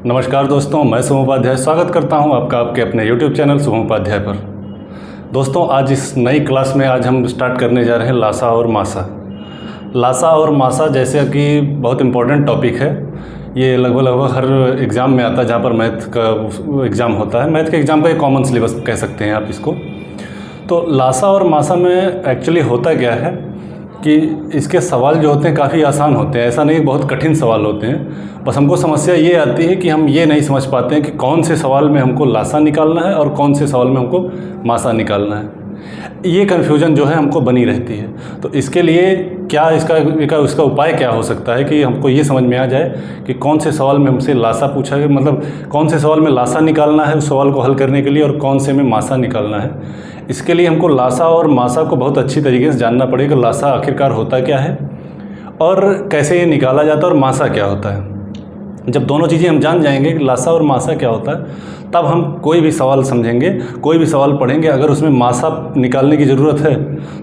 नमस्कार दोस्तों, मैं शुभम उपाध्याय स्वागत करता हूं आपका आपके अपने YouTube चैनल शुभम उपाध्याय पर। दोस्तों, आज इस नई क्लास में आज हम स्टार्ट करने जा रहे हैं लासा और मासा। लासा और मासा जैसे कि बहुत इम्पोर्टेंट टॉपिक है। ये लगभग हर एग्ज़ाम में आता है जहाँ पर मैथ का एग्ज़ाम होता है। मैथ के एग्ज़ाम का एक कॉमन सिलेबस कह सकते हैं आप इसको। तो लासा और मासा में एक्चुअली होता क्या है कि इसके सवाल जो होते हैं काफ़ी आसान होते हैं। ऐसा नहीं बहुत कठिन सवाल होते हैं। बस हमको समस्या ये आती है कि हम ये नहीं समझ पाते हैं कि कौन से सवाल में हमको लासा निकालना है और कौन से सवाल में हमको मासा निकालना है। ये कन्फ्यूजन जो है हमको बनी रहती है। तो इसके लिए क्या इसका उपाय क्या हो सकता है कि हमको ये समझ में आ जाए कि कौन से सवाल में हमसे लासा पूछा है, मतलब कौन से सवाल में लासा निकालना है उस सवाल को हल करने के लिए, और कौन से में मासा निकालना है। इसके लिए हमको लासा और मासा को बहुत अच्छी तरीके से जानना पड़ेगा। लासा आखिरकार होता क्या है और कैसे ये निकाला जाता है और मासा क्या होता है। जब दोनों चीज़ें हम जान जाएंगे कि लासा और मासा क्या होता है, तब हम कोई भी सवाल समझेंगे, कोई भी सवाल पढ़ेंगे, अगर उसमें मासा निकालने की ज़रूरत है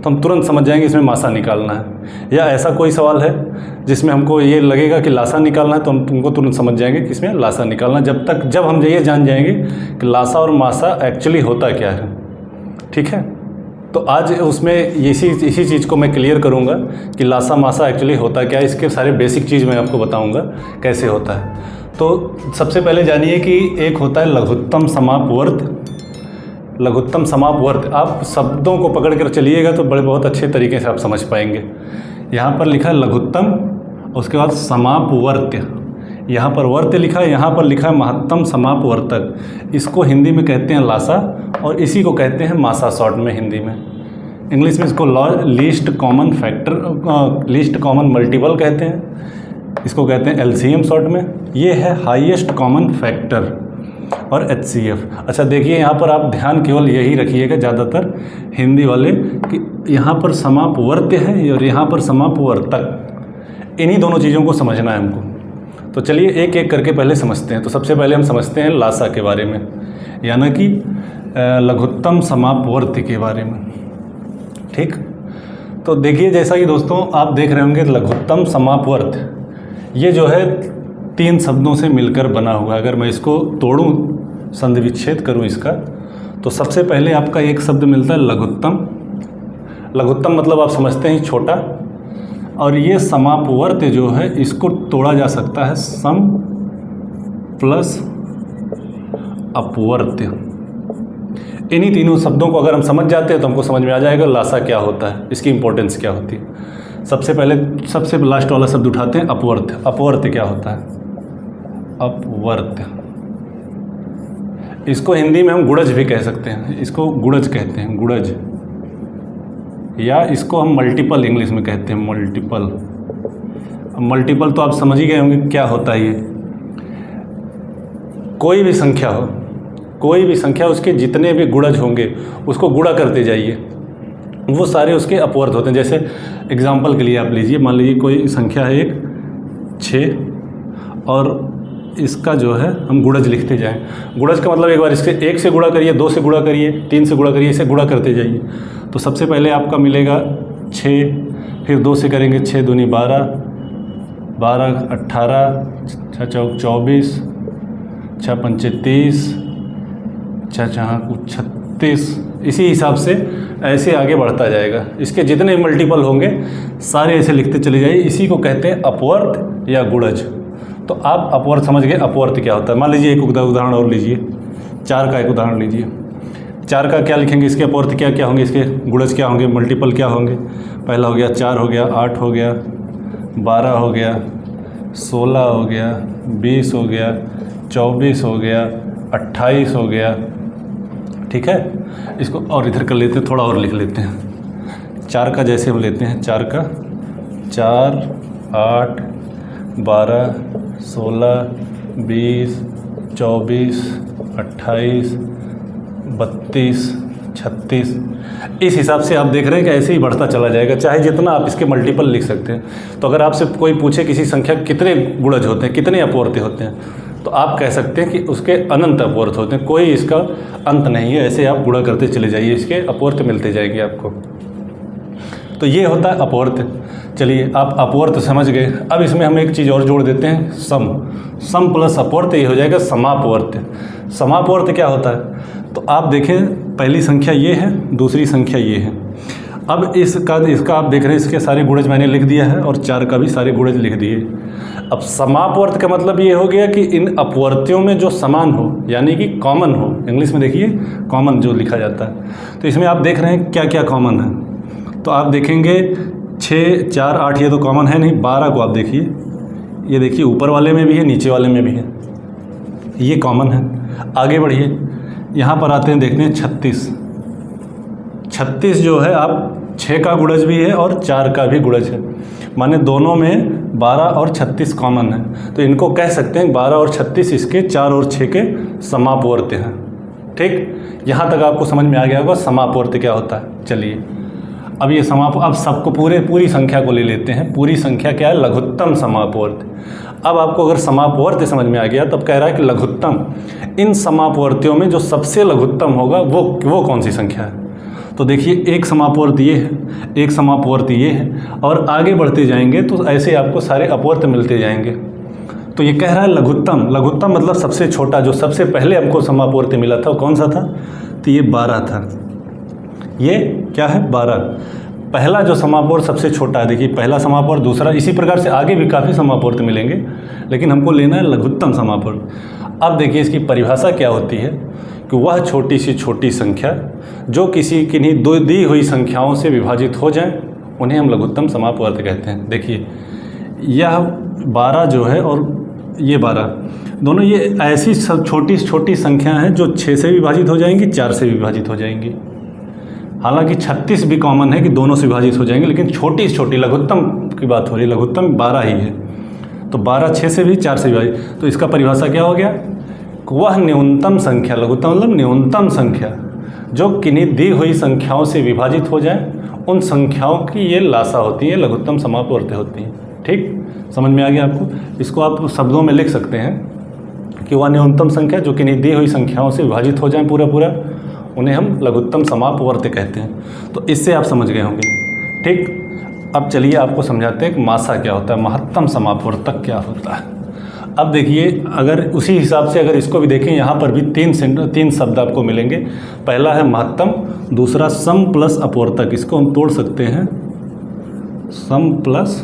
तो हम तुरंत समझ जाएंगे इसमें मासा निकालना है। या ऐसा कोई सवाल है जिसमें हमको ये लगेगा कि लासा निकालना है तो हम तुमको तुरंत समझ जाएंगे कि इसमें लासा निकालना है, जब हम ये जान जाएंगे कि लासा और मासा एक्चुअली होता क्या है। ठीक है, तो आज उसमें इसी चीज़ को मैं क्लियर करूँगा कि लासा मासा एक्चुअली होता क्या है। इसके सारे बेसिक चीज़ मैं आपको बताऊँगा कैसे होता है। तो सबसे पहले जानिए कि एक होता है लघुत्तम समापवर्त। लघुत्तम समापवर्त, आप शब्दों को पकड़ कर चलिएगा तो बहुत अच्छे तरीके से आप समझ पाएंगे। यहाँ पर लिखा है लघुत्तम, उसके बाद समापवर्त्य, यहाँ पर वर्त्य लिखा है, यहाँ पर लिखा है महत्तम समापवर्तक। इसको हिंदी में कहते हैं लासा और इसी को कहते हैं मासा शॉर्ट में हिंदी में। इंग्लिश में इसको least common factor, least common multiple कहते हैं। इसको कहते हैं एलसीएम शॉर्ट में। ये है हाईएस्ट कॉमन फैक्टर और HCF। अच्छा देखिए, यहाँ पर आप ध्यान केवल यही रखिएगा ज़्यादातर हिंदी वाले कि यहाँ पर समापवर्त्य है और यहाँ पर समापवर्तक। इन्हीं दोनों चीज़ों को समझना है हमको। तो चलिए एक एक करके पहले समझते हैं। तो सबसे पहले हम समझते हैं लासा के बारे में, यानी कि लघुत्तम समापवर्त्य के बारे में। ठीक, तो देखिए जैसा कि दोस्तों आप देख रहे होंगे लघुत्तम समापवर्त्य ये जो है 3 शब्दों से मिलकर बना हुआ है। अगर मैं इसको तोड़ूं, संधि विच्छेद करूं इसका, तो सबसे पहले आपका एक शब्द मिलता है लघुत्तम। लघुत्तम मतलब आप समझते हैं छोटा। और ये समापवर्त्य जो है इसको तोड़ा जा सकता है सम प्लस अपवर्त्य। इन्हीं तीनों शब्दों को अगर हम समझ जाते हैं तो हमको समझ में आ जाएगा लासा क्या होता है, इसकी इंपॉर्टेंस क्या होती है। सबसे पहले सबसे लास्ट वाला शब्द उठाते हैं अपवर्त्य। अपवर्त्य क्या होता है? अपवर्त्य, इसको हिंदी में हम गुणज भी कह सकते हैं। इसको गुणज कहते हैं, गुणज, या इसको हम मल्टीपल इंग्लिश में कहते हैं, मल्टीपल। मल्टीपल तो आप समझ ही गए होंगे क्या होता है। ये कोई भी संख्या हो, कोई भी संख्या, उसके जितने भी गुणज होंगे उसको गुणा करते जाइए, वो सारे उसके अपवर्त होते हैं। जैसे एग्जाम्पल के लिए आप लीजिए, मान लीजिए कोई संख्या है 6 और इसका जो है हम गुणज लिखते जाएं। गुणज का मतलब एक बार इसके 1 से गुणा करिए, 2 से गुणा करिए, 3 से गुणा करिए, इसे गुणा करते जाइए। तो सबसे पहले आपका मिलेगा 6, फिर 2 से करेंगे 6 दूनी 12, 12 18, 6 चौक 24, 6 पंचे 30, 6 6 36। इसी हिसाब से ऐसे आगे बढ़ता जाएगा। इसके जितने मल्टीपल होंगे सारे ऐसे लिखते चले जाइए। इसी को कहते हैं अपवर्त या गुणज। तो आप अपवर्त समझ गए, अपवर्त क्या होता है। मान लीजिए एक उदाहरण और लीजिए, 4 का एक उदाहरण लीजिए। 4 का क्या लिखेंगे, इसके अपवर्त क्या क्या होंगे, इसके गुणज क्या होंगे, मल्टीपल क्या होंगे। पहला हो गया 4 हो गया, 8 हो गया, 12 हो गया, 16 हो गया, 20 हो गया, 24 हो गया, 28 हो गया। ठीक है, इसको और इधर कर लेते हैं, थोड़ा और लिख लेते हैं। 4 का जैसे हम लेते हैं, 4 का 4 8 12 16 20 24 28 32 36। इस हिसाब से आप देख रहे हैं कि ऐसे ही बढ़ता चला जाएगा, चाहे जितना आप इसके मल्टीपल लिख सकते हैं। तो अगर आपसे कोई पूछे किसी संख्या कितने गुणज होते हैं, कितने अपवर्त्य होते हैं, तो आप कह सकते हैं कि उसके अनंत अपवर्त होते हैं, कोई इसका अंत नहीं है। ऐसे आप गुणा करते चले जाइए, इसके अपवर्त मिलते जाएंगे आपको। तो ये होता है अपवर्त्य। चलिए आप अपवर्त्य समझ गए, अब इसमें हम एक चीज़ और जोड़ देते हैं, सम प्लस अपवर्त्य, ये हो जाएगा समापवर्त्य। समापवर्त्य क्या होता है, तो आप देखें पहली संख्या ये है, दूसरी संख्या ये है। अब इसका आप देख रहे हैं इसके सारे गुणज मैंने लिख दिया है और 4 का भी सारे गुणज लिख दिए। अब समापवर्त्य का मतलब ये हो गया कि इन अपवर्त्यों में जो समान हो, यानी कि कॉमन हो, इंग्लिश में देखिए कॉमन जो लिखा जाता है। तो इसमें आप देख रहे हैं क्या क्या कॉमन है, तो आप देखेंगे 6, 4, 8 ये तो कॉमन है नहीं। 12 को आप देखिए, ये देखिए ऊपर वाले में भी है, नीचे वाले में भी है, ये कॉमन है। आगे बढ़िए, यहाँ पर आते हैं, देखते हैं 36 जो है आप 6 का गुणज भी है और 4 का भी गुणज है, माने दोनों में 12 और 36 कॉमन है। तो इनको कह सकते हैं 12 और 36 इसके 4 और 6 के समापवर्त्य हैं। ठीक, यहाँ तक आपको समझ में आ गया होगा समापवर्त्य क्या होता है। चलिए अब ये अब सबको पूरी संख्या को ले लेते हैं। पूरी संख्या क्या है, लघुत्तम समापवर्त्य। अब आपको अगर समापवर्त्य समझ में आ गया, तब कह रहा है कि लघुत्तम, इन समापवर्त्यों में जो सबसे लघुत्तम होगा वो कौन सी संख्या है। तो देखिए एक समापवर्त्य ये है, एक समापवर्त्य ये है, और आगे बढ़ते जाएंगे तो ऐसे आपको सारे अपवर्त्य मिलते जाएंगे। तो ये कह रहा है लघुत्तम, लघुत्तम मतलब सबसे छोटा, जो सबसे पहले हमको समापवर्त्य मिला था वो कौन सा था, तो ये 12 था। ये क्या है, 12। पहला जो समापवर्त्य सबसे छोटा है, देखिए पहला समापवर्त्य, दूसरा, इसी प्रकार से आगे भी काफ़ी समापवर्त्य मिलेंगे, लेकिन हमको लेना है लघुत्तम समापवर्त्य। अब देखिए इसकी परिभाषा क्या होती है कि वह छोटी सी छोटी संख्या जो किन्हीं दो दी हुई संख्याओं से विभाजित हो जाए, उन्हें हम लघुत्तम समापवर्त्य कहते हैं। देखिए यह 12 जो है और ये 12, दोनों ये ऐसी छोटी छोटी संख्या हैं जो 6 से विभाजित हो जाएंगी, 4 से विभाजित हो जाएंगी। हालांकि 36 भी कॉमन है कि दोनों से विभाजित हो जाएंगे, लेकिन छोटी छोटी लघुत्तम की बात हो रही है, लघुत्तम 12 ही है। तो 12 6 से भी, 4 से विभाजित, तो इसका परिभाषा क्या हो गया, वह न्यूनतम संख्या, लघुत्तम मतलब न्यूनतम संख्या जो किन्हीं दी हुई संख्याओं से विभाजित हो जाए, उन संख्याओं की ये लासा होती है, लघुत्तम समापवर्त्य होती है। ठीक, समझ में आ गया आपको। इसको आप शब्दों में लिख सकते हैं कि वह न्यूनतम संख्या जो किन्हीं दी हुई संख्याओं से विभाजित हो जाए पूरा, उन्हें हम लघुत्तम समापवर्त्य कहते हैं। तो इससे आप समझ गए होंगे। ठीक, अब चलिए आपको समझाते हैं कि मासा क्या होता है, महत्तम समापवर्तक क्या होता है। अब देखिए अगर उसी हिसाब से अगर इसको भी देखें, यहाँ पर भी 3 शब्द आपको मिलेंगे। पहला है महत्तम, दूसरा सम प्लस अपवर्तक। इसको हम तोड़ सकते हैं सम प्लस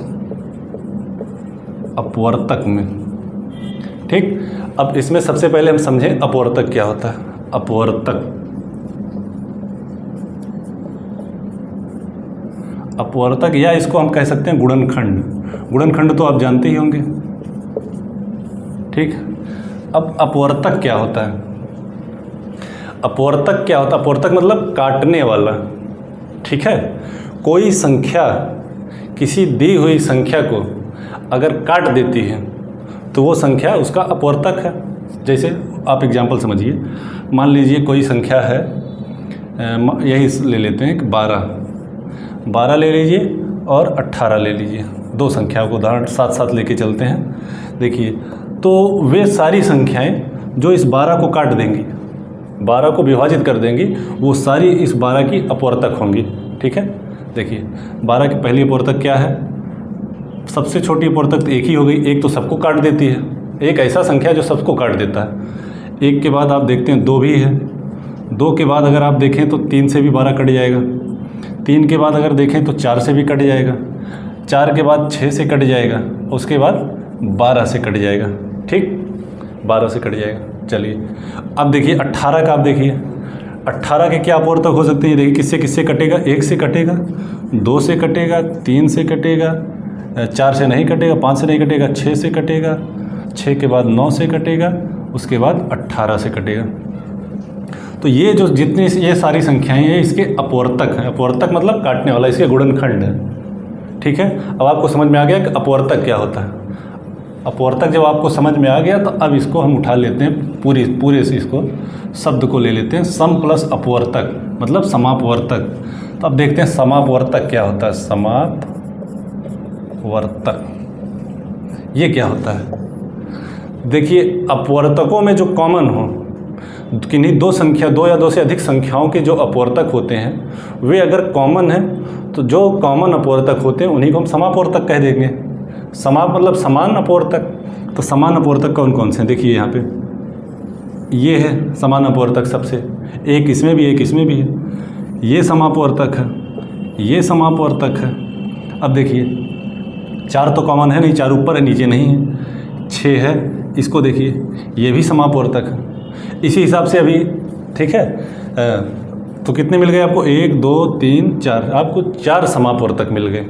अपवर्तक में। ठीक, अब इसमें सबसे पहले हम समझें अपवर्तक क्या होता है। अपवर्तक या इसको हम कह सकते हैं गुणनखंड। गुणनखंड तो आप जानते ही होंगे। ठीक, अब अपवर्तक क्या होता है। अपवर्तक क्या होता है, अपवर्तक मतलब काटने वाला। ठीक है, कोई संख्या किसी दी हुई संख्या को अगर काट देती है तो वो संख्या उसका अपवर्तक है। जैसे आप एग्जाम्पल समझिए, मान लीजिए कोई संख्या है, यही ले लेते हैं कि 12 ले लीजिए और 18 ले लीजिए। 2 संख्याओं को उदाहरण साथ साथ लेके चलते हैं। देखिए, तो वे सारी संख्याएं जो इस 12 को काट देंगी, 12 को विभाजित कर देंगी, वो सारी इस 12 की अपवर्तक होंगी। ठीक है, देखिए 12 की पहली अपवर्तक क्या है, सबसे छोटी अपवर्तक तो एक ही हो गई, एक तो सबको काट देती है, एक ऐसा संख्या जो सबको काट देता है। एक के बाद आप देखते हैं 2 भी है, 2 के बाद अगर आप देखें तो 3 से भी 12 कट जाएगा, 3 के बाद अगर देखें तो 4 से भी कट जाएगा, 4 के बाद 6 से कट जाएगा, उसके बाद 12 से कट जाएगा। ठीक, 12 से कट जाएगा। चलिए अब देखिए 18 का, आप देखिए 18 के क्या अपवर्तक हो सकते हैं। देखिए किससे किससे कटेगा, 1 से कटेगा, 2 से कटेगा, 3 से कटेगा, 4 से नहीं कटेगा, 5 से नहीं कटेगा, 6 से कटेगा, 6 के बाद 9 से कटेगा, उसके बाद 18 से कटेगा। तो ये जो जितनी ये सारी संख्याएं हैं इसके अपवर्तक हैं। अपवर्तक मतलब काटने वाला, इसके गुणनखंड है। ठीक है, अब आपको समझ में आ गया कि अपवर्तक क्या होता है। अपवर्तक जब आपको समझ में आ गया तो अब इसको हम उठा लेते हैं, पूरे से इसको शब्द को ले लेते हैं, सम प्लस अपवर्तक मतलब समापवर्तक। तो अब देखते हैं समापवर्तक क्या होता है। समापवर्तक ये क्या होता है। देखिए अपवर्तकों में जो कॉमन हो, किन्हीं 2 या 2 से अधिक संख्याओं के जो अपवर्तक होते हैं वे अगर कॉमन हैं तो जो कॉमन अपवर्तक होते हैं उन्हीं को हम समापवर्तक कह देंगे। समा मतलब समान अपवर्तक। तो समान अपवर्तक कौन कौन से हैं? देखिए यहाँ पे ये है समान अपवर्तक सबसे, एक इसमें भी एक इसमें भी है। ये समापवर्तक है, ये समापवर्तक है। अब देखिए 4 तो कॉमन है नहीं, 4 ऊपर है नीचे नहीं है, 6 है। इसको देखिए ये भी समापवर्तक है। इसी हिसाब से अभी ठीक है, तो कितने मिल गए आपको? 1 2 3 4, आपको 4 समापवर्तक मिल गए।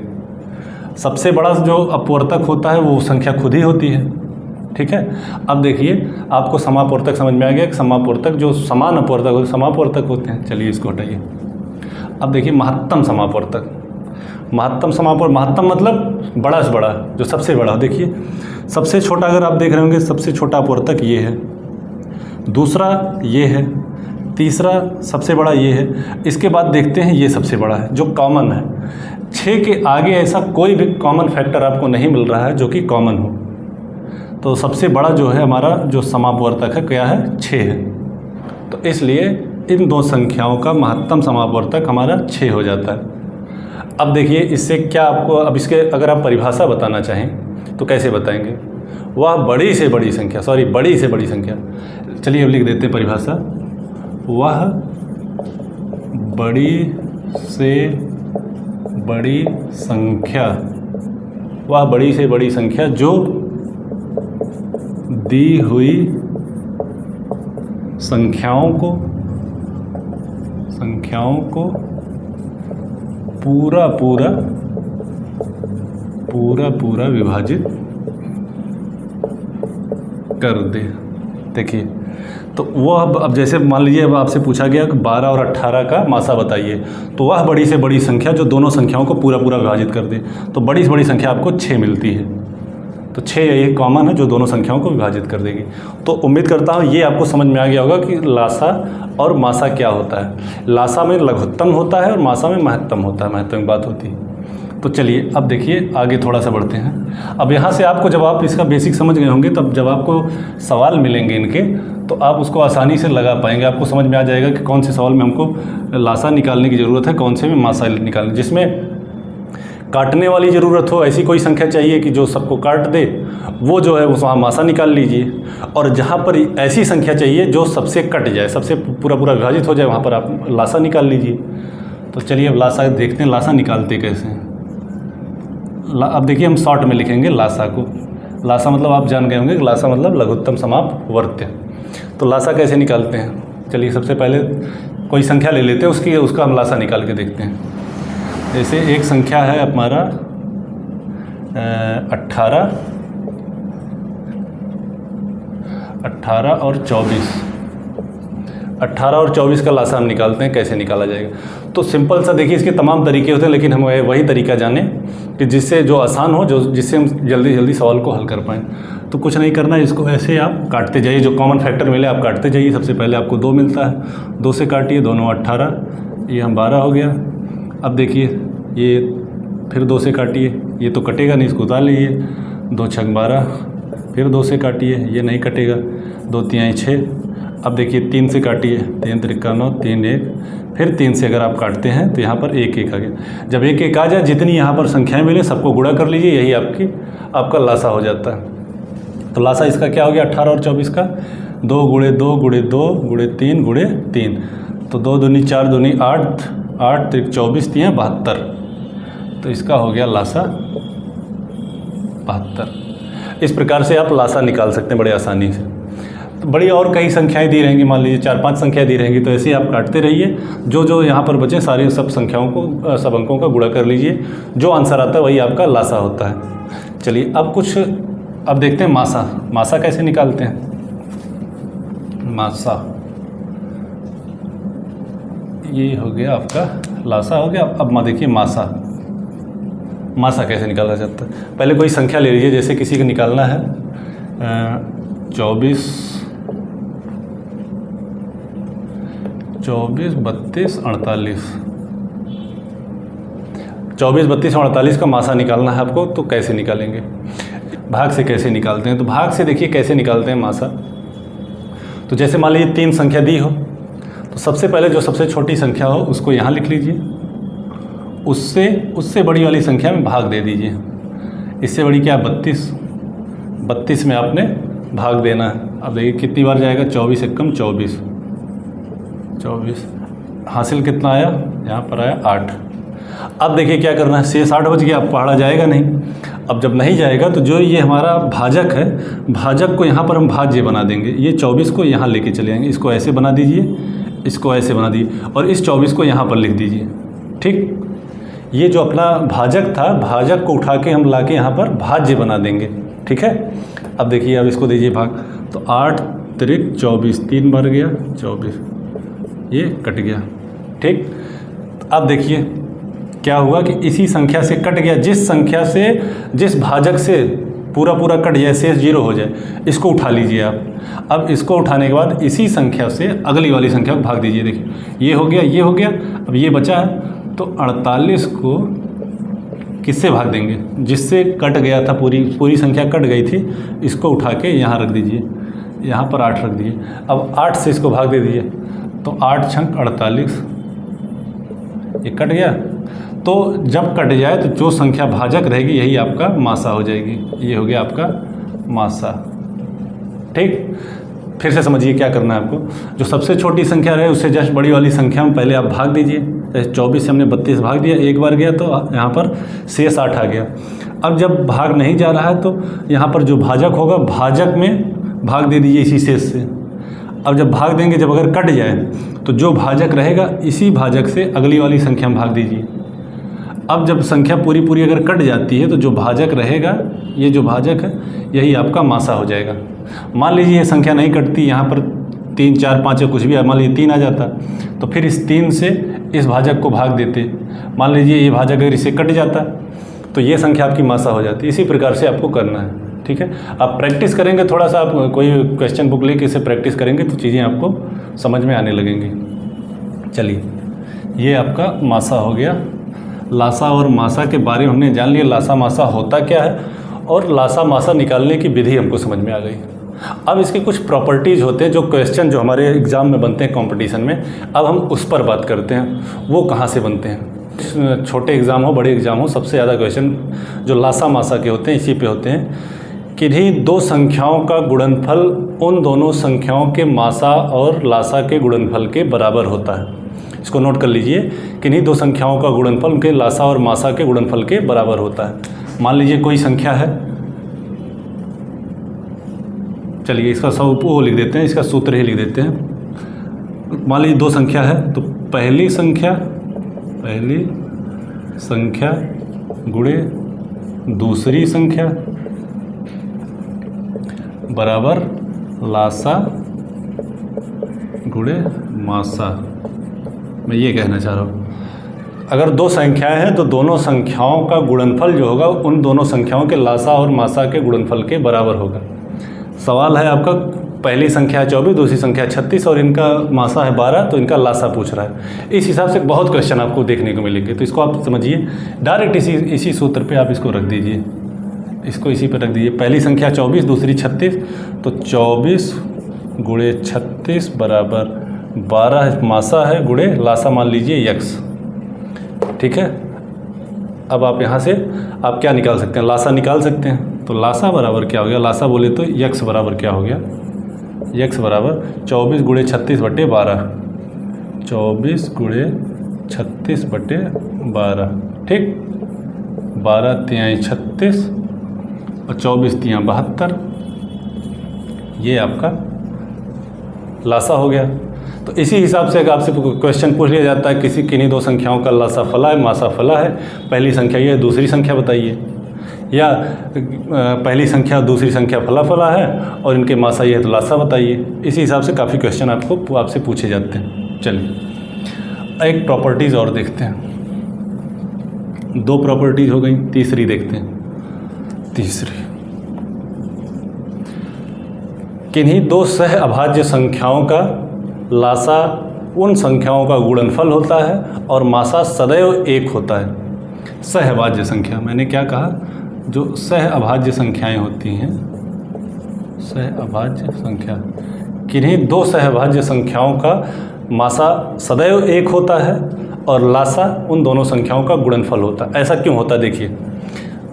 सबसे बड़ा जो अपवर्तक होता है वो संख्या खुद ही होती है। ठीक है, अब देखिए आपको समापवर्तक समझ में आ गया कि समापवर्तक जो समान अपवर्तक होते समापवर्तक होते हैं। चलिए इसको हटाइए। अब देखिए महत्तम समापवर्तक। महत्तम समापवर्तक, महत्तम मतलब बड़ा से बड़ा, जो सबसे बड़ा। देखिए सबसे छोटा अगर आप देख रहे होंगे, सबसे छोटा अपवर्तक ये है, दूसरा ये है, तीसरा सबसे बड़ा ये है। इसके बाद देखते हैं ये सबसे बड़ा है जो कॉमन है। 6 के आगे ऐसा कोई भी कॉमन फैक्टर आपको नहीं मिल रहा है जो कि कॉमन हो। तो सबसे बड़ा जो है हमारा जो समापवर्तक है क्या है? 6 है। तो इसलिए इन दो संख्याओं का महत्तम समापवर्तक हमारा 6 हो जाता है। अब देखिए इससे क्या आपको, अब इसके अगर आप परिभाषा बताना चाहें तो कैसे बताएंगे? वह बड़ी से बड़ी संख्या, सॉरी बड़ी से बड़ी संख्या। चलिए अब लिख देते हैं परिभाषा। वह बड़ी से बड़ी संख्या, वह बड़ी से बड़ी संख्या जो दी हुई संख्याओं को पूरा विभाजित कर दे। देखिए तो वह अब जैसे मान लीजिए अब आपसे पूछा गया कि 12 और 18 का मासा बताइए, तो वह बड़ी से बड़ी संख्या जो दोनों संख्याओं को पूरा विभाजित कर दे। तो बड़ी से बड़ी संख्या आपको 6 मिलती है। तो 6 ये कॉमन है जो दोनों संख्याओं को विभाजित कर देगी। तो उम्मीद करता हूँ ये आपको समझ में आ गया होगा कि लासा और मासा क्या होता है। लासा में लघुत्तम होता है और मासा में महत्तम होता है, महत्तम की बात होती है। तो चलिए अब देखिए आगे थोड़ा सा बढ़ते हैं। अब यहाँ से आपको जब आप इसका बेसिक समझ गए होंगे, तब जब आपको सवाल मिलेंगे इनके तो आप उसको आसानी से लगा पाएंगे। आपको समझ में आ जाएगा कि कौन से सवाल में हमको लासा निकालने की ज़रूरत है, कौन से में मासा निकालने। जिसमें काटने वाली ज़रूरत हो, ऐसी कोई संख्या चाहिए कि जो सबको काट दे, वो जो है वहाँ मासा निकाल लीजिए। और जहाँ पर ऐसी संख्या चाहिए जो सबसे कट जाए, सबसे पूरा विभाजित हो जाए, वहाँ पर आप लासा निकाल लीजिए। तो चलिए अब लासा देखते हैं, लासा निकालते कैसे हैं। अब देखिए हम शॉर्ट में लिखेंगे लासा को। लासा मतलब आप जान गए होंगे कि लासा मतलब लघुत्तम समापवर्त्य। तो लासा कैसे निकालते हैं? चलिए सबसे पहले कोई संख्या ले लेते हैं, उसका हम लासा निकाल के देखते हैं। जैसे एक संख्या है हमारा 18 और 24। 18 और 24 का लासा हम निकालते हैं, कैसे निकाला जाएगा? तो सिंपल सा देखिए, इसके तमाम तरीके होते हैं, लेकिन हम वही तरीका जाने कि जिससे जो आसान हो, जिससे हम जल्दी सवाल को हल कर पाएँ। तो कुछ नहीं करना है, इसको ऐसे आप काटते जाइए, जो कॉमन फैक्टर मिले आप काटते जाइए। सबसे पहले आपको 2 मिलता है, 2 से काटिए, 2 9 18, ये हम 12 हो गया। अब देखिए ये फिर 2 से काटिए, ये तो कटेगा नहीं, इसको उतार लीजिए। 2 6 12, फिर 2 से काटिए, ये नहीं कटेगा। 2 3 6। अब देखिए 3 से काटिए, 3 3 9, 3 1, फिर 3 से अगर आप काटते हैं तो यहाँ पर 1 1 आ गया। जब 1 1 आ जाए, जितनी यहाँ पर संख्याएं मिले सबको गुणा कर लीजिए, यही आपका लासा हो जाता है। तो लासा इसका क्या हो गया 18 और 24 का? 2 × 2 × 2 × 3 × 3। तो 2 दूनी 4 दूनी 8, 8 3 24, 3 72। तो इसका हो गया लासा 72। इस प्रकार से आप लासा निकाल सकते हैं बड़े आसानी से। तो बड़ी और कई संख्याएं दी रहेंगी, मान लीजिए 4 5 संख्याएं दी रहेंगी, तो ऐसे ही आप काटते रहिए। जो यहाँ पर बचे सारे सब संख्याओं को, सब अंकों का गुणा कर लीजिए, जो आंसर आता है वही आपका लासा होता है। चलिए अब देखते हैं मासा। मासा कैसे निकालते हैं? मासा ये हो गया आपका लासा हो गया। अब देखिए मासा कैसे निकाला जाता है? पहले कोई संख्या ले लीजिए, जैसे किसी को निकालना है 24 32 48। 24 32 और 48 का मासा निकालना है आपको। तो कैसे निकालेंगे? भाग से कैसे निकालते हैं? तो भाग से देखिए कैसे निकालते हैं मासा। तो जैसे मान लीजिए 3 संख्या दी हो, तो सबसे पहले जो सबसे छोटी संख्या हो उसको यहाँ लिख लीजिए, उससे बड़ी वाली संख्या में भाग दे दीजिए। इससे बड़ी क्या, 32 में आपने भाग देना है। अब देखिए कितनी बार जाएगा, 24 एकम 24, हासिल कितना आया, यहाँ पर आया 8। अब देखिए क्या करना है, शेष 8 बच गया, अब पहाड़ा जाएगा नहीं। अब जब नहीं जाएगा तो जो ये हमारा भाजक है, भाजक को यहाँ पर हम भाज्य बना देंगे। ये 24 को यहाँ लेके चले आएंगे, इसको ऐसे बना दीजिए, इसको ऐसे बना दीजिए और इस 24 को यहाँ पर लिख दीजिए। ठीक, ये जो अपना भाजक था, भाजक को उठा के हम ला के यहाँ पर भाज्य बना देंगे। ठीक है, अब देखिए, अब इसको दीजिए भाग, तो 8 त्रिक 24, 3 बार गया 24, ये कट गया। ठीक, अब देखिए क्या हुआ कि इसी संख्या से कट गया, जिस संख्या से, जिस भाजक से पूरा कट जाए, शेष 0 हो जाए, इसको उठा लीजिए आप। अब इसको उठाने के बाद इसी संख्या से अगली वाली संख्या को भाग दीजिए। देखिए ये हो गया, ये हो गया, अब ये बचा है, तो 48 को किससे भाग देंगे, जिससे कट गया था, पूरी संख्या कट गई थी, इसको उठा के यहाँ रख दीजिए, यहाँ पर 8 रख दीजिए। अब 8 से इसको भाग दे दीजिए, तो 8 छंक 48, ये कट गया। तो जब कट जाए तो जो संख्या भाजक रहेगी यही आपका मासा हो जाएगी। ये हो गया आपका मासा। ठीक, फिर से समझिए क्या करना है आपको। जो सबसे छोटी संख्या रहे उससे जस्ट बड़ी वाली संख्या में पहले आप भाग दीजिए। जैसे 24 से हमने 32 भाग दिया, एक बार गया तो यहाँ पर शेष 8 आ गया। अब जब भाग नहीं जा रहा है तो यहाँ पर जो भाजक होगा, भाजक में भाग दे दीजिए इसी शेष से। अब जब भाग देंगे, जब अगर कट जाए तो जो भाजक रहेगा इसी भाजक से अगली वाली संख्या में भाग दीजिए। अब जब संख्या पूरी अगर कट जाती है तो जो भाजक रहेगा, ये जो भाजक है यही आपका मासा हो जाएगा। मान लीजिए ये संख्या नहीं कटती, यहाँ पर 3 4 5 कुछ भी, मान लीजिए 3 आ जाता, तो फिर इस 3 से इस भाजक को भाग देते। मान लीजिए ये भाजक अगर इससे कट जाता तो ये संख्या आपकी मासा हो जाती। इसी प्रकार से आपको करना है। ठीक है, आप प्रैक्टिस करेंगे थोड़ा सा, आप कोई क्वेश्चन बुक लेके इसे प्रैक्टिस करेंगे तो चीज़ें आपको समझ में आने लगेंगी। चलिए, ये आपका मासा हो गया। लासा और मासा के बारे में हमने जान लिया, लासा मासा होता क्या है और लासा मासा निकालने की विधि हमको समझ में आ गई। अब इसके कुछ प्रॉपर्टीज़ होते हैं जो क्वेश्चन जो हमारे एग्ज़ाम में बनते हैं कंपटीशन में, अब हम उस पर बात करते हैं। वो कहाँ से बनते हैं, छोटे एग्ज़ाम हो बड़े एग्ज़ाम हो, सबसे ज़्यादा क्वेश्चन जो लासा मासा के होते हैं इसी पे होते हैं। किन्हीं दो संख्याओं का गुणनफल उन दोनों संख्याओं के मासा और लासा के गुणनफल के बराबर होता है। इसको नोट कर लीजिए, किन्हीं दो संख्याओं का गुणनफल उनके लासा और मासा के गुणनफल के बराबर होता है। मान लीजिए कोई संख्या है, चलिए इसका सब वो लिख देते हैं, इसका सूत्र ही लिख देते हैं। मान लीजिए दो संख्या है, तो पहली संख्या गुणे दूसरी संख्या बराबर लासा गुणे मासा। मैं ये कहना चाह रहा हूँ, अगर दो संख्याएं हैं तो दोनों संख्याओं का गुणनफल जो होगा उन दोनों संख्याओं के लासा और मासा के गुणनफल के बराबर होगा। सवाल है आपका, पहली संख्या है 24, दूसरी संख्या 36 और इनका मासा है 12, तो इनका लासा पूछ रहा है। इस हिसाब से बहुत क्वेश्चन आपको देखने को मिलेंगे, तो इसको आप समझिए, डायरेक्ट इसी सूत्र पे आप इसको रख दीजिए, इसको इसी पे रख दीजिए। पहली संख्या 24, दूसरी 36, तो 24 गुणे 36 बराबर 12 मासा है गुणे लासा मान लीजिए x। ठीक है, अब आप यहाँ से आप क्या निकाल सकते हैं, लासा निकाल सकते हैं। तो लासा बराबर क्या हो गया, लासा बोले तो x बराबर क्या हो गया, x बराबर 24 गुणे 36 बटे 12, 24 गुणे 36 बटे 12। ठीक, 12 तिहाई 36 और 24 तिहाई 72, ये आपका लासा हो गया। तो इसी हिसाब से अगर आपसे क्वेश्चन पूछ लिया जाता है किसी किन्हीं दो संख्याओं का लासा फला है मासा फला है, पहली संख्या ये है, दूसरी संख्या बताइए, या पहली संख्या दूसरी संख्या फला फला है और इनके मासा ये है तो लासा बताइए। इसी हिसाब से काफ़ी क्वेश्चन आपसे पूछे जाते हैं। चलिए एक प्रॉपर्टीज़ और देखते हैं, दो प्रॉपर्टीज़ हो गई, तीसरी देखते हैं। तीसरी, किन्हीं दो सह अभाज्य संख्याओं का लासा उन संख्याओं का गुणनफल होता है और मासा सदैव एक होता है। सह अभाज्य संख्या, मैंने क्या कहा, जो सह अभाज्य संख्याएं होती हैं, सह अभाज्य संख्या, किन्हीं दो सह अभाज्य संख्याओं का मासा सदैव एक होता है और लासा उन दोनों संख्याओं का गुणनफल होता है। ऐसा क्यों होता है देखिए,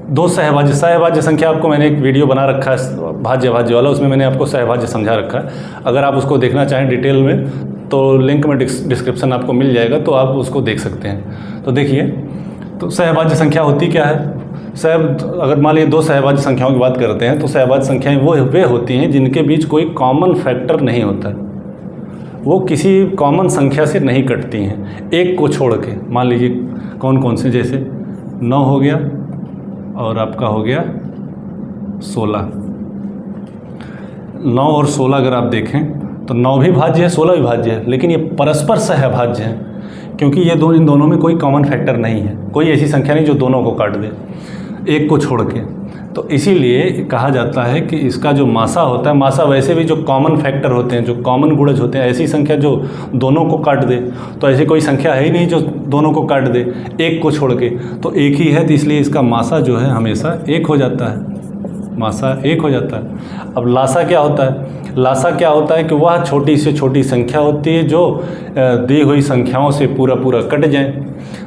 दो सहभाज्य संख्या, आपको मैंने एक वीडियो बना रखा है भाज्य वाला, उसमें मैंने आपको सहभाज्य समझा रखा है। अगर आप उसको देखना चाहें डिटेल में तो लिंक में डिस्क्रिप्शन आपको मिल जाएगा, तो आप उसको देख सकते हैं। तो देखिए, तो सहभाज्य संख्या होती क्या है, अगर मान लीजिए दो सहभाज्य संख्याओं की बात करते हैं तो सहभाज्य संख्याएं वे होती हैं जिनके बीच कोई कॉमन फैक्टर नहीं होता है, वो किसी कॉमन संख्या से नहीं कटती हैं एक को छोड़ के। मान लीजिए कौन कौन से, जैसे 9 हो गया और आपका हो गया 16। 9 और 16 अगर आप देखें तो 9 भी भाज्य है, 16 भी भाज्य है, लेकिन ये परस्पर सहभाज्य हैं क्योंकि ये इन दोनों में कोई कॉमन फैक्टर नहीं है, कोई ऐसी संख्या नहीं जो दोनों को काट दे एक को छोड़ के। तो इसीलिए कहा जाता है कि इसका जो मासा होता है, मासा वैसे भी जो कॉमन फैक्टर होते हैं, जो कॉमन गुणज होते हैं, ऐसी संख्या जो दोनों को काट दे, तो ऐसी कोई संख्या है ही नहीं जो दोनों को काट दे एक को छोड़ के, तो एक ही है, तो इसलिए इसका मासा जो है हमेशा एक हो जाता है, मासा एक हो जाता है। अब लासा क्या होता है, लासा क्या होता है कि वह छोटी से छोटी संख्या होती है जो दी हुई संख्याओं से पूरा कट जाए।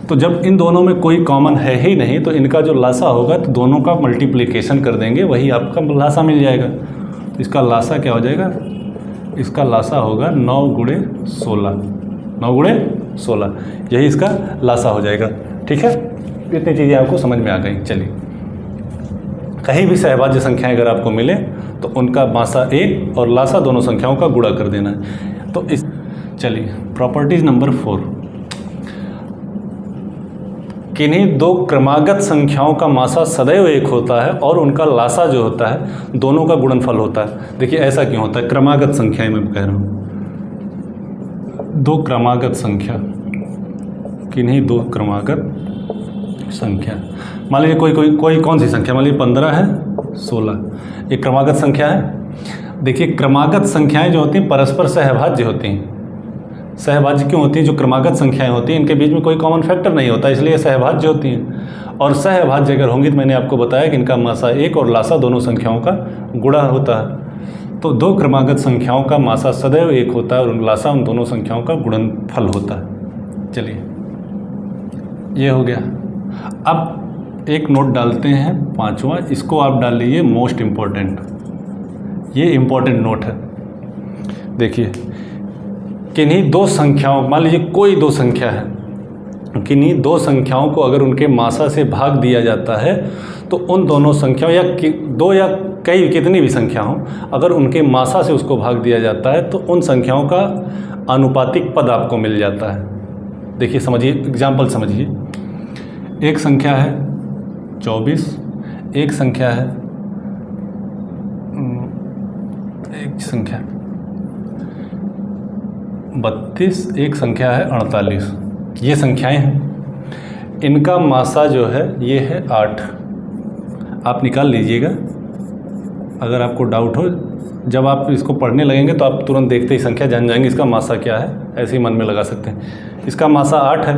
तो जब इन दोनों में कोई कॉमन है ही नहीं तो इनका जो लासा होगा तो दोनों का मल्टीप्लिकेशन कर देंगे, वही आपका लासा मिल जाएगा। तो इसका लासा क्या हो जाएगा, इसका लासा होगा 9 गुणे 16, 9 गुणे 16, यही इसका लासा हो जाएगा। ठीक है, इतनी चीज़ें आपको समझ में आ गई। चलिए, कहीं भी सहभाज्य संख्याएं अगर आपको मिले तो उनका मासा 1 और लासा दोनों संख्याओं का गुणा कर देना है। तो इस चलिए प्रॉपर्टीज नंबर 4, किन्हीं दो क्रमागत संख्याओं का मासा सदैव 1 होता है और उनका लासा जो होता है दोनों का गुणनफल होता है। देखिए ऐसा क्यों होता है, क्रमागत संख्याएं मैं कह रहा हूँ, दो क्रमागत संख्या, किन्हीं दो क्रमागत संख्या, मान लीजिए कोई कौन सी संख्या, मान लीजिए 15 है 16, एक क्रमागत संख्या है। देखिए क्रमागत संख्याएं जो होती हैं परस्पर सहभाज्य होती हैं। सहभाज्य क्यों होती हैं, जो क्रमागत संख्याएं होती हैं इनके बीच में कोई कॉमन फैक्टर नहीं होता, इसलिए सहभाज्य होती हैं। और सहभाज्य अगर होंगी तो मैंने आपको बताया कि इनका मासा 1 और लासा दोनों संख्याओं का गुणा होता है। तो दो क्रमागत संख्याओं का मासा सदैव 1 होता है और लासा उन दोनों संख्याओं का गुणनफल होता है। चलिए ये हो गया। अब एक नोट डालते हैं 5वां, इसको आप डाल लीजिए मोस्ट इम्पॉर्टेंट, ये इम्पॉर्टेंट नोट है। देखिए, किन्हीं दो संख्याओं, मान लीजिए कोई दो संख्या है, किन्हीं दो संख्याओं को अगर उनके मासा से भाग दिया जाता है तो उन दोनों संख्याओं या दो या कई कितनी भी संख्या हो, अगर उनके मासा से उसको भाग दिया जाता है तो उन संख्याओं का आनुपातिक पद आपको मिल जाता है। देखिए समझिए, एग्जाम्पल समझिए, एक संख्या है 24, एक संख्या है एक संख्या 32, एक संख्या है 48। ये संख्याएं हैं, इनका मासा जो है ये है 8। आप निकाल लीजिएगा अगर आपको डाउट हो, जब आप इसको पढ़ने लगेंगे तो आप तुरंत देखते ही संख्या जान जाएंगे इसका मासा क्या है, ऐसे ही मन में लगा सकते हैं। इसका मासा 8 है।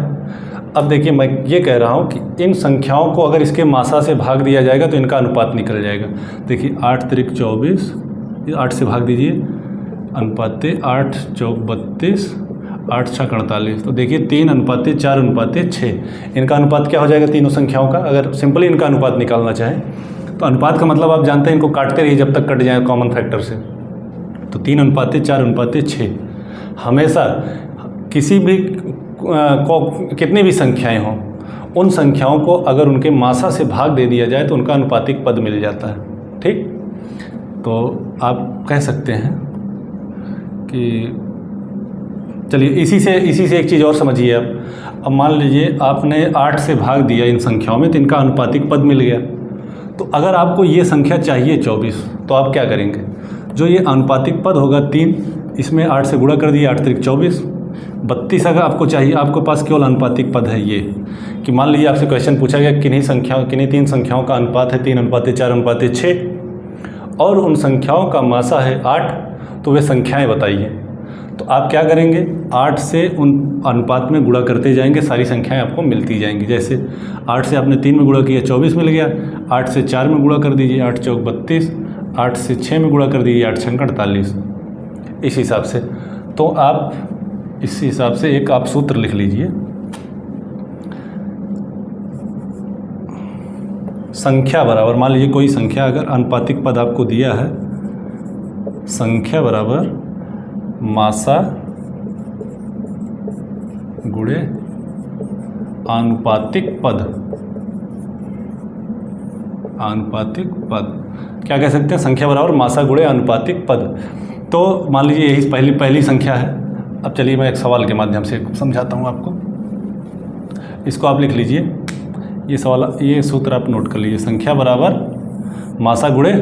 अब देखिए मैं ये कह रहा हूँ कि इन संख्याओं को अगर इसके मासा से भाग दिया जाएगा तो इनका अनुपात निकल जाएगा। देखिए 8 त्रिक 24, 8 से भाग दीजिए, अनुपाते 8 चौक 32, 8 छक 48। तो देखिए 3:4:6, इनका अनुपात क्या हो जाएगा तीनों संख्याओं का। अगर सिंपली इनका अनुपात निकालना चाहें तो अनुपात का मतलब आप जानते हैं, इनको काटते रहिए जब तक कट जाए कॉमन फैक्टर से। तो 3:4:6 हमेशा किसी भी कितनी भी संख्याएं हों, उन संख्याओं को अगर उनके मासा से भाग दे दिया जाए तो उनका अनुपातिक पद मिल जाता है। ठीक, तो आप कह सकते हैं कि चलिए इसी से एक चीज़ और समझिए। अब मान लीजिए आपने 8 से भाग दिया इन संख्याओं में तो इनका अनुपातिक पद मिल गया। तो अगर आपको ये संख्या चाहिए 24, तो आप क्या करेंगे, जो ये अनुपातिक पद होगा 3, इसमें 8 से गुणा कर दिए, 8 त्रिक 24, 32 अगर आपको चाहिए, आपके पास केवल अनुपातिक पद है ये, कि मान लीजिए आपसे क्वेश्चन पूछा गया किन्हीं 3 संख्याओं का अनुपात है 3:4:6 और उन संख्याओं का मासा है 8, तो वे संख्याएं बताइए। तो आप क्या करेंगे, 8 से उन अनुपात में गुणा करते जाएंगे, सारी संख्याएं आपको मिलती जाएंगी। जैसे 8 से आपने 3 में गुणा किया 24 मिल गया, 8 से 4 में गुणा कर दीजिए 8 चौक 32, 8 से 6 में गुणा कर दीजिए 8 छक 48। इस हिसाब से तो आप इस हिसाब से एक आप सूत्र लिख लीजिए, संख्या बराबर, मान लीजिए कोई संख्या अगर अनुपातिक पद आपको दिया है, संख्या बराबर मासा गुणे आनुपातिक पद, आनुपातिक पद क्या कह सकते हैं, संख्या बराबर मासा गुणे आनुपातिक पद। तो मान लीजिए यही पहली संख्या है। अब चलिए मैं एक सवाल के माध्यम से समझाता हूँ आपको, इसको आप लिख लीजिए, ये सवाल, ये सूत्र आप नोट कर लीजिए, संख्या बराबर मासा गुणे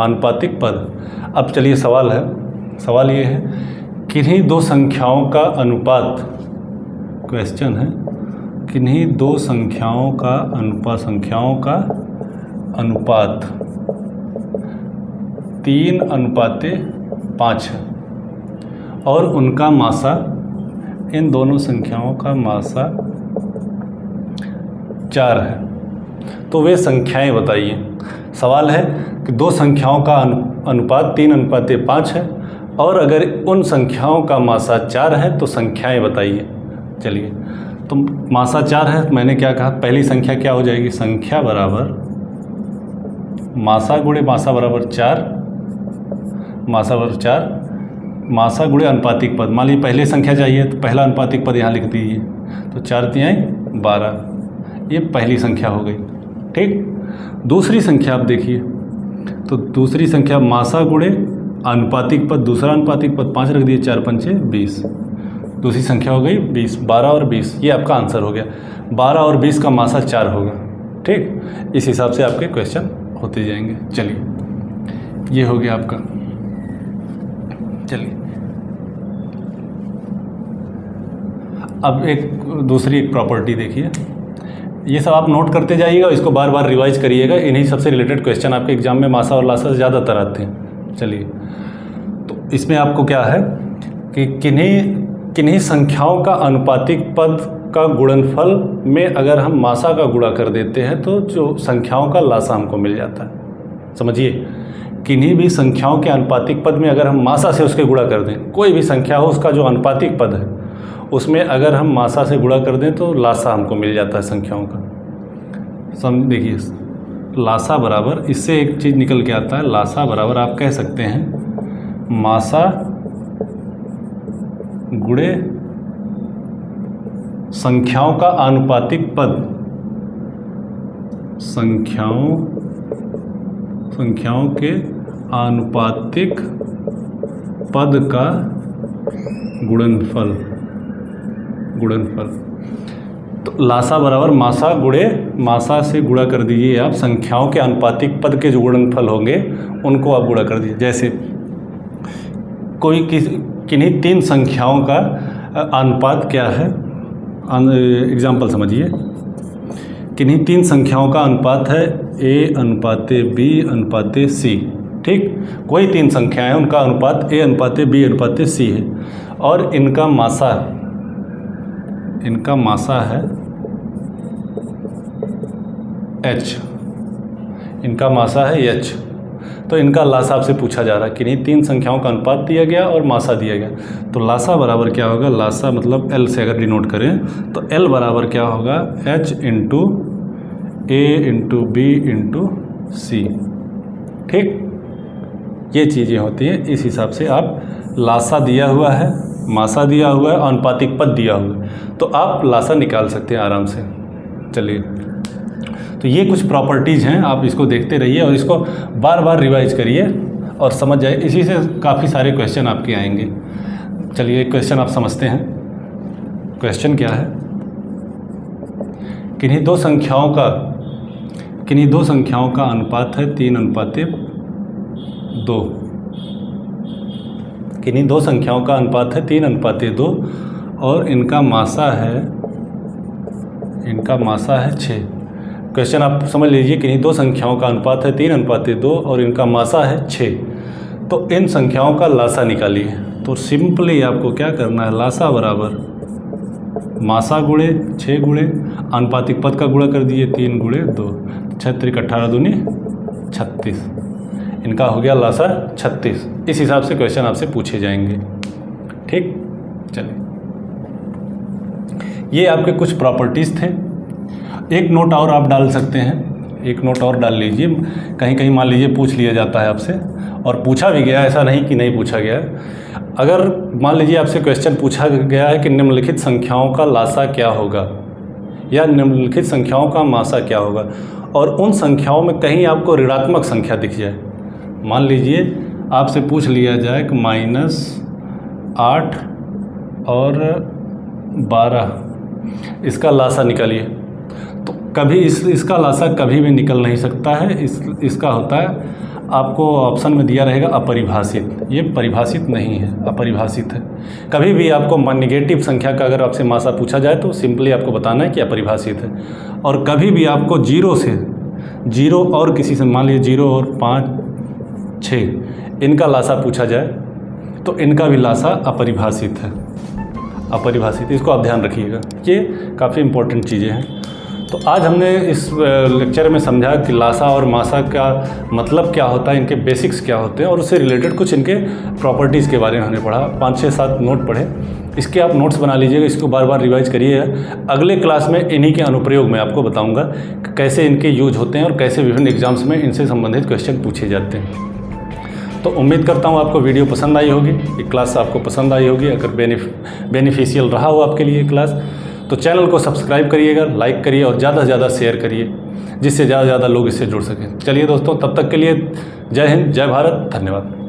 आनुपातिक पद। अब चलिए सवाल है, सवाल ये है, किन्हीं दो संख्याओं का अनुपात, क्वेश्चन है, किन्हीं दो संख्याओं का अनुपात 3:5 है और उनका मासा, इन दोनों संख्याओं का मासा 4 है, तो वे संख्याएं बताइए। सवाल है कि दो संख्याओं का अनुपात 3:5 है और अगर उन संख्याओं का मासा 4 है तो संख्याएं बताइए। चलिए, तो मासा 4 है, मैंने क्या कहा, पहली संख्या क्या हो जाएगी, संख्या बराबर मासा गुणे मासा बराबर 4, मासा बराबर 4, मासा गुणे अनुपातिक पद। मान लीजिए पहले संख्या चाहिए तो पहला अनुपातिक पद यहाँ लिख दीजिए, तो 4×3=12, ये पहली संख्या हो गई। ठीक, दूसरी संख्या आप देखिए, तो दूसरी संख्या मासा गुणे अनुपातिक पद, दूसरा अनुपातिक पद 5 रख दिए, 4×5=20, दूसरी संख्या हो गई 20, 12 और 20, ये आपका आंसर हो गया। 12 और 20 का मासा 4 होगा। ठीक, इस हिसाब से आपके क्वेश्चन होते जाएंगे। चलिए, ये हो गया आपका। चलिए, अब दूसरी एक प्रॉपर्टी देखिए, ये सब आप नोट करते जाइएगा, इसको बार बार रिवाइज करिएगा, इन्हीं सबसे रिलेटेड क्वेश्चन आपके एग्जाम में मासा और लासा से ज़्यादातर आते हैं। चलिए, तो इसमें आपको क्या है कि किन्हीं संख्याओं का अनुपातिक पद का गुणनफल में अगर हम मासा का गुणा कर देते हैं तो जो संख्याओं का लासा हमको मिल जाता है। समझिए, किन्हीं भी संख्याओं के अनुपातिक पद में अगर हम मासा से उसके गुणा कर दें, कोई भी संख्या हो उसका जो अनुपातिक पद है उसमें अगर हम मासा से गुणा कर दें तो लासा हमको मिल जाता है संख्याओं का। देखिए, लासा बराबर, इससे एक चीज़ निकल के आता है, लासा बराबर आप कह सकते हैं मासा गुणे संख्याओं का आनुपातिक पद, संख्याओं के आनुपातिक पद का गुणनफल। तो लासा बराबर मासा गुणे, मासा से गुणा कर दीजिए आप संख्याओं के आनुपातिक पद के जो गुणनफल होंगे उनको आप गुणा कर दीजिए। जैसे किन्हीं 3 संख्याओं का अनुपात क्या है, एग्जाम्पल समझिए, किन्हीं 3 संख्याओं का अनुपात है A:B:C। ठीक, कोई 3 संख्याएं हैं, उनका अनुपात A:B:C है और इनका मासा है H, इनका मासा है H। तो इनका लासा आपसे पूछा जा रहा है, किन्हीं 3 संख्याओं का अनुपात दिया गया और मासा दिया गया, तो लासा बराबर क्या होगा, लासा मतलब L से अगर डिनोट करें तो L बराबर क्या होगा, H × A:B:C। ठीक, ये चीज़ें होती हैं। इस हिसाब से आप लासा दिया हुआ है, मासा दिया हुआ है, अनुपातिक पद दिया हुआ है, तो आप लासा निकाल सकते हैं आराम से। चलिए, तो ये कुछ प्रॉपर्टीज़ हैं, आप इसको देखते रहिए और इसको बार बार रिवाइज करिए और समझ जाए, इसी से काफ़ी सारे क्वेश्चन आपके आएंगे। चलिए, एक क्वेश्चन आप समझते हैं। क्वेश्चन क्या है, किन्हीं दो संख्याओं का अनुपात है 3:2, किन्हीं 2 संख्याओं का अनुपात है 3:2 और इनका मासा है 6। क्वेश्चन आप समझ लीजिए, किन्हीं 2 संख्याओं का अनुपात है 3:2 और इनका मासा है 6, तो इन संख्याओं का लासा निकालिए। तो सिंपली आपको क्या करना है, लासा बराबर मासा गुणे 6 गुणे अनुपातिक पद का गुणा कर दिए 3×2, 6×3=36, इनका हो गया लासा 36। इस हिसाब से क्वेश्चन आपसे पूछे जाएंगे। ठीक, चलिए, ये आपके कुछ प्रॉपर्टीज़ थे। एक नोट और आप डाल सकते हैं एक नोट और डाल लीजिए, कहीं कहीं मान लीजिए पूछ लिया जाता है आपसे, और पूछा भी गया, ऐसा नहीं कि नहीं पूछा गया है। अगर मान लीजिए आपसे क्वेश्चन पूछा गया है कि निम्नलिखित संख्याओं का लासा क्या होगा या निम्नलिखित संख्याओं का मासा क्या होगा, और उन संख्याओं में कहीं आपको ऋणात्मक संख्या दिख जाए, मान लीजिए आपसे पूछ लिया जाए कि -8 और 12 इसका लासा निकालिए, तो कभी इसका लासा कभी भी निकल नहीं सकता है। इसका होता है, आपको ऑप्शन में दिया रहेगा अपरिभाषित, ये परिभाषित नहीं है, अपरिभाषित है। कभी भी आपको नेगेटिव संख्या का अगर आपसे मासा पूछा जाए तो सिंपली आपको बताना है कि अपरिभाषित है। और कभी भी आपको जीरो और किसी से, मान लीजिए 0 और 5, 6 इनका लासा पूछा जाए तो इनका भी लासा अपरिभाषित है, अपरिभाषित। इसको आप ध्यान रखिएगा, ये काफ़ी इम्पोर्टेंट चीज़ें हैं। तो आज हमने इस लेक्चर में समझा कि लासा और मासा का मतलब क्या होता है, इनके बेसिक्स क्या होते हैं, और उससे रिलेटेड कुछ इनके प्रॉपर्टीज़ के बारे में हमने पढ़ा। 5, 6, 7 नोट पढ़े, इसके आप नोट्स बना लीजिएगा, इसको बार बार रिवाइज करिएगा। अगले क्लास में इन्हीं के अनुप्रयोग में आपको बताऊँगा कि कैसे इनके यूज होते हैं और कैसे विभिन्न एग्जाम्स में इनसे संबंधित क्वेश्चन पूछे जाते हैं। तो उम्मीद करता हूँ आपको वीडियो पसंद आई होगी, ये क्लास आपको पसंद आई होगी। अगर बेनिफिशियल रहा हो आपके लिए क्लास, तो चैनल को सब्सक्राइब करिएगा, लाइक करिए और ज़्यादा से ज़्यादा शेयर करिए, जिससे ज़्यादा से ज़्यादा लोग इससे जुड़ सकें। चलिए दोस्तों, तब तक के लिए जय हिंद, जय भारत, धन्यवाद।